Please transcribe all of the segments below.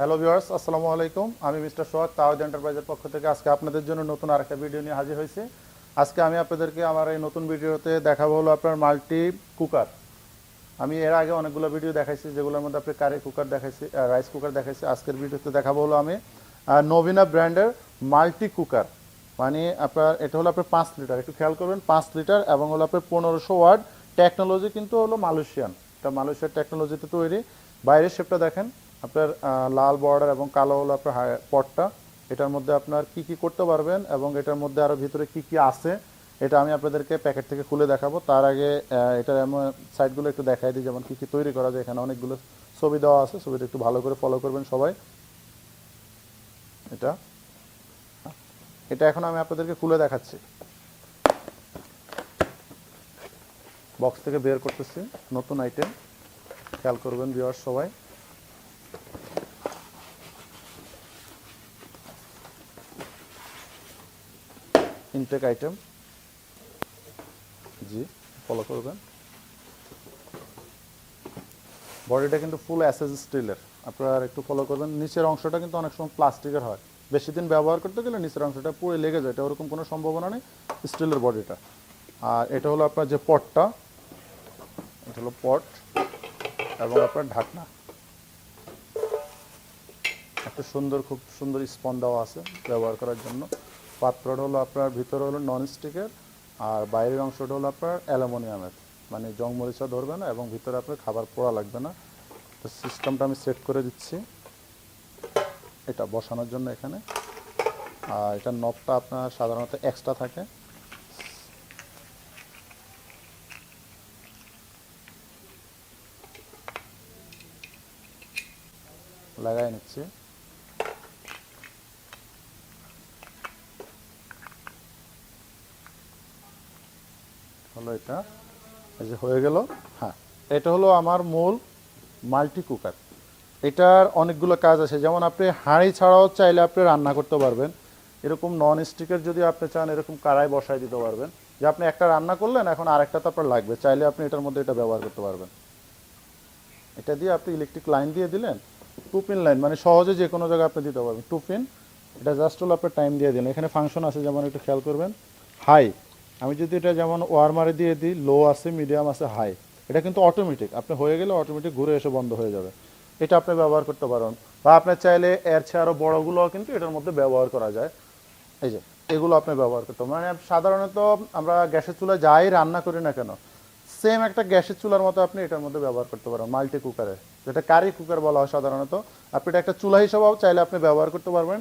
Hello viewers, আসসালামু আলাইকুম। আমি মিস্টার সোহাগ, তাওহিদ এন্টারপ্রাইজের পক্ষ থেকে আজকে আপনাদের জন্য নতুন আরেকটা ভিডিও নিয়ে হাজির হয়েছি। আজকে আমি আপনাদেরকে আমার এই নতুন ভিডিওতে দেখাবো হলো আপনার মাল্টি কুকার। আমি এর আগে অনেকগুলো ভিডিও দেখাইছি, যেগুলোর মধ্যে আপনি কারি কুকার দেখাইছি, রাইস কুকার দেখাইছি। আজকের ভিডিওতে দেখাবো হলো আমি নভিনা ব্র্যান্ডের মাল্টি কুকার। মানে আপনার এটা হলো আপনার 5 লিটার, একটু খেয়াল করবেন, 5 লিটার এবং হলো আপনার 1500 ওয়াট। টেকনোলজি কিন্তু হলো মালয়েশিয়ান, এটা মালয়েশিয়ার টেকনোলজিতে তৈরি। বাইরের শেপটা দেখেন, আপনার লাল বর্ডার এবং কালো হলো আপনার পটটা। এটার মধ্যে আপনার কি কি করতে পারবেন এবং এটার মধ্যে আরও ভিতরে কি কি আছে এটা আমি আপনাদেরকে প্যাকেট থেকে খুলে দেখাবো। তার আগে এটার এমন সাইডগুলো একটু দেখাই দিই, যেমন কি কি তৈরি করা যায়। এখানে অনেকগুলো ছবি দেওয়া আছে, ছবিটা একটু ভালো করে ফলো করবেন সবাই। এটা এটা এখন আমি আপনাদেরকে খুলে দেখাচ্ছি, বক্স থেকে বের করতেছি। নতুন আইটেম, খেয়াল করবেন ভিউয়ার্স সবাই। ইনটেক আইটেম, জি ফলো করবেন। বডিটা কিন্তু ফুল অ্যাসেস স্টিলের, আপনারা একটু ফলো করবেন। নিচের অংশটা কিন্তু অনেক সময় প্লাস্টিকের হয়, বেশি দিন ব্যবহার করতে গেলে নিচের অংশটা পুরো লেগে যায়, এটা ওরকম কোনো সম্ভাবনা নেই, স্টিলের বডিটা। আর এটা হলো আপনার যে পটটা, এটা হলো পট এবং আপনার ঢাকনা। একটা সুন্দর, খুব সুন্দর স্পন দেওয়া আছে ব্যবহার করার জন্য। পাত্রটা হলো আপনার ভিতরে হলো নন স্টিকের, আর বাইরের অংশটা হলো আপনার অ্যালুমিনিয়ামের, মানে জং মরিচা ধরবে না এবং ভিতরে আপনার খাবার পোড়া লাগবে না। তো সিস্টেমটা আমি সেট করে দিচ্ছি এটা বসানোর জন্য এখানে। আর এটার নবটা আপনার সাধারণত এক্সট্রা থাকে। লাগাই নিচ্ছি। হলো এটা, এই যে হয়ে গেল। হ্যাঁ, এটা হলো আমার মূল মাল্টি কুকার। এটার অনেকগুলো কাজ আছে, যেমন আপনি হাঁড়ি ছাড়াও চাইলে আপনি রান্না করতে পারবেন। এরকম নন স্টিকের যদি আপনি চান, এরকম কড়াই বসাই দিতে পারবেন, যে আপনি একটা রান্না করলেন, এখন আরেকটা তো আপনার লাগবে, চাইলে আপনি এটার মধ্যে এটা ব্যবহার করতে পারবেন। এটা দিয়ে আপনি ইলেকট্রিক লাইন দিয়ে দিলেন, 2 পিন লাইন, মানে সহজে যে কোনো জায়গায় আপনি দিতে পারবেন 2 পিন। এটা জাস্ট হলো আপনার টাইম দিয়ে দিলেন। এখানে ফাংশন আছে, যেমন একটু খেয়াল করবেন। হাই, আমি যদি এটা যেমন ওয়ার্মারে দিয়ে দিই, লো আছে, মিডিয়াম আছে, হাই, এটা কিন্তু অটোমেটিক, আপনি হয়ে গেলে অটোমেটিক ঘুরে এসে বন্ধ হয়ে যাবে। এটা আপনি ব্যবহার করতে পারেন, বা আপনার চাইলে এর চেয়ে আরও বড়োগুলোও কিন্তু এটার মধ্যে ব্যবহার করা যায়। এই যে এগুলো আপনি ব্যবহার করতে, মানে সাধারণত আমরা গ্যাসের চুলায় যাই রান্না করি না কেন, সেম একটা গ্যাসের চুলার মতো আপনি এটার মধ্যে ব্যবহার করতে পারেন মাল্টি কুকারে, যেটা কারি কুকার বলা হয় সাধারণত। আপনি এটা একটা চুলা হিসাবেও চাইলে আপনি ব্যবহার করতে পারবেন।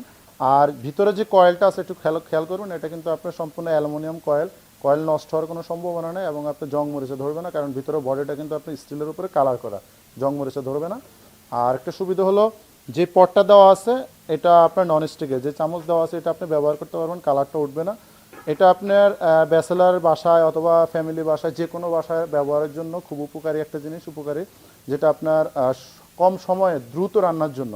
আর ভিতরে যে কয়েলটা আছে একটু খেয়াল করবেন, এটা কিন্তু আপনার সম্পূর্ণ অ্যালুমিনিয়াম কয়েল। কয়েল নষ্ট হওয়ার কোনো সম্ভাবনা নেই এবং আপনার জং মরিচে ধরবে না, কারণ ভিতরে বডিটা কিন্তু আপনি স্টিলের উপরে কালার করা, জং মরিচে ধরবে না। আর একটা সুবিধা হলো, যে পটটা দেওয়া আছে এটা আপনার নন স্টিকের, যে চামচ দেওয়া আছে এটা আপনি ব্যবহার করতে পারবেন, কালারটা উঠবে না। এটা আপনার ব্যাচেলার বাসায় অথবা ফ্যামিলি বাসায়, যে কোনো বাসায় ব্যবহারের জন্য খুব উপকারী একটা জিনিস, উপকারী, যেটা আপনার কম সময়ে দ্রুত রান্নার জন্য,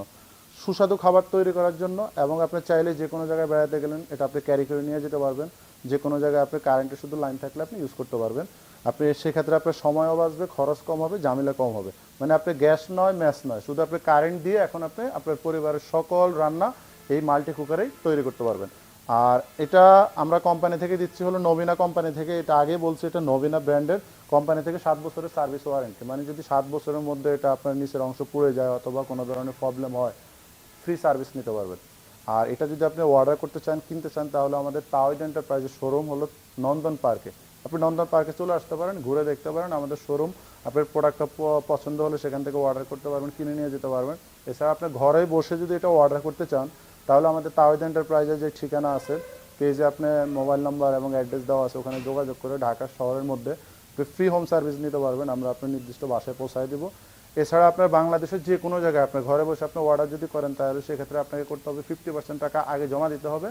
সুস্বাদু খাবার তৈরি করার জন্য। এবং আপনি চাইলে যে কোনো জায়গায় বেড়াতে গেলেন, এটা আপনি ক্যারি করে নিয়ে যেতে পারবেন। যে কোনো জায়গায় আপনি কারেন্টের শুধু লাইন থাকলে আপনি ইউজ করতে পারবেন। আপনি সেক্ষেত্রে আপনার সময়ও বাঁচবে, খরচ কম হবে, ঝামেলা কম হবে। মানে আপনি গ্যাস নয়, ম্যাচ নয়, শুধু আপনি কারেন্ট দিয়ে এখন আপনি আপনার পরিবারের সকল রান্না এই মাল্টি কুকারেই তৈরি করতে পারবেন। আর এটা আমরা কোম্পানি থেকে দিচ্ছি হলো নভিনা কোম্পানি থেকে। এটা আগে বলছি, এটা নভিনা ব্র্যান্ডের কোম্পানি থেকে 7 বছরের সার্ভিস ওয়ারেন্টি, মানে যদি 7 বছরের মধ্যে এটা আপনার নিচের অংশ পুড়ে যায় অথবা কোনো ধরনের প্রবলেম হয়, ফ্রি সার্ভিস নিতে পারবেন। আর এটা যদি আপনি অর্ডার করতে চান, কিনতে চান, তাহলে আমাদের তাওহিদ এন্টারপ্রাইজের শোরুম হলো নন্দন পার্কে। আপনি নন্দন পার্কে চলে আসতে পারেন, ঘুরে দেখতে পারেন আমাদের শোরুম। আপনার প্রোডাক্টটা পছন্দ হলে সেখান থেকে অর্ডার করতে পারবেন, কিনে নিয়ে যেতে পারবেন। এছাড়া আপনি ঘরে বসে যদি এটা অর্ডার করতে চান, তাহলে আমাদের তাওহিদ এন্টারপ্রাইজের যে ঠিকানা আছে পেজে, আপনি মোবাইল নাম্বার এবং অ্যাড্রেস দেওয়া আছে, ওখানে যোগাযোগ করে ঢাকা শহরের মধ্যে ফ্রি হোম সার্ভিস নিতে পারবেন। আমরা আপনার নির্দিষ্ট বাসায় পৌঁছায় দেবো। এছাড়া আপনার বাংলাদেশের যে কোনো জায়গায় আপনার ঘরে বসে আপনি অর্ডার যদি করেন, তাহলে সেক্ষেত্রে আপনাকে করতে হবে 50% টাকা আগে জমা দিতে হবে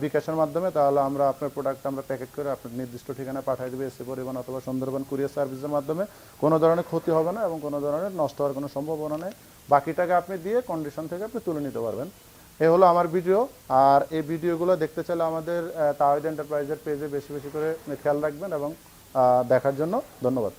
বিকাশের মাধ্যমে। তাহলে আমরা আপনার প্রোডাক্ট আমরা প্যাকেট করে আপনার নির্দিষ্ট ঠিকানায় পাঠিয়ে দেবো, এসি পরিবহন অথবা সুন্দরবন কুরিয়ার সার্ভিসের মাধ্যমে। কোনো ধরনের ক্ষতি হবে না এবং কোনো ধরনের নষ্ট হওয়ার কোনো সম্ভাবনা নেই। বাকি টাকা আপনি দিয়ে কন্ডিশন থেকে আপনি তুলে নিতে পারবেন। এই হলো আমার ভিডিও। আর এই ভিডিওগুলো দেখতে চাইলে আমাদের তাওহিদ এন্টারপ্রাইজের পেজে বেশি বেশি করে খেয়াল রাখবেন এবং দেখার জন্য ধন্যবাদ।